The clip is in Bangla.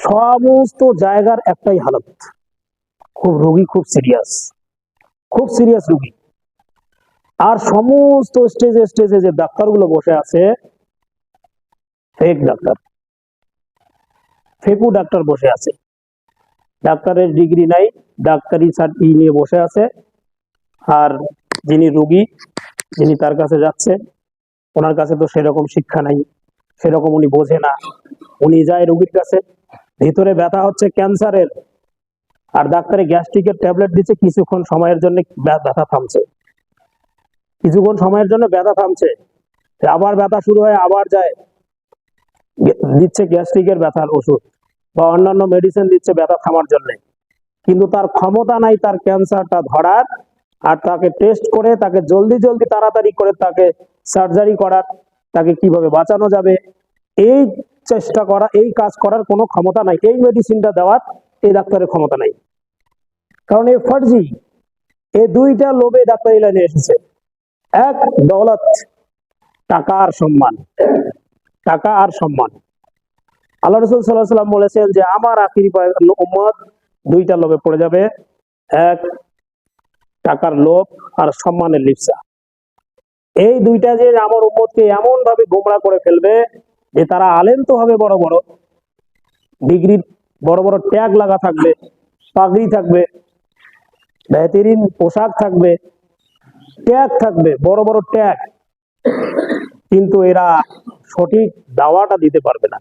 সমস্ত জায়গার একটাই হালত, খুব রোগী খুব সিরিয়াস রোগী। আর সমস্ত স্টেজে স্টেজে যে ডাক্তারগুলো বসে আছে, ফেক ডাক্তার, ফেকু ডাক্তার বসে আছে। ডাক্তারের ডিগ্রি নাই, ডাক্তারি সার্টিফিকেট নিয়ে বসে আছে। আর যিনি রোগী, যিনি তার কাছে যাচ্ছে, ওনার কাছে তো সেরকম শিক্ষা নাই, সেরকম উনি বোঝে না। উনি যায় রোগীর কাছে, ভিতরে ব্যথা হচ্ছে ক্যান্সারের, আর ডাক্তারে গ্যাস্ট্রিকের ট্যাবলেট দিচ্ছে, কিছুক্ষণ সময়ের জন্য ব্যথা থামছে, কিছুক্ষণ সময়ের জন্য ব্যথা থামছে, আবার ব্যথা শুরু হয়, আবার যায়, দিচ্ছে গ্যাস্ট্রিকের ব্যথার ওষুধ বা অন্যান্য মেডিসিন দিচ্ছে ব্যথা থামার জন্য। কিন্তু তার ক্ষমতা নাই তার ক্যান্সারটা ধরার, আর তাকে টেস্ট করে, তাকে জলদি জলদি তাড়াতাড়ি করে তাকে সার্জারি করার, তাকে কিভাবে বাঁচানো যাবে এই চেষ্টা করা, এই কাজ করার কোনো ক্ষমতা নাই। এই মেডিসিনটা দেওয়ার এই ডাক্তারের ক্ষমতা নাই, কারণ এই ফার্জি, এই দুইটা লোভে ডাক্তারি লাইনে এসেছে। এক, দৌলত, টাকা আর সম্মান, টাকা আর সম্মান। আল্লাহ রাসূল সাল্লাল্লাহু আলাইহি ওয়াসাল্লাম বলেছেন যে আমার আখিরি উম্মত দুইটা লোভে পড়ে যাবে, এক টাকার লোভ আর সম্মানের লিপ্সা। এই দুইটা যে আমার উম্মতকে এমন ভাবে গোমরা করে ফেলবে যে তারা আলেম তো হবে, বড় বড় ডিগ্রি, বড় বড় ট্যাগ লাগা থাকবে, পাগড়ি থাকবে, বেহতরিন পোশাক থাকবে, ট্যাগ থাকবে, বড় বড় ট্যাগ, কিন্তু এরা সঠিক দাওয়াটা দিতে পারবে না।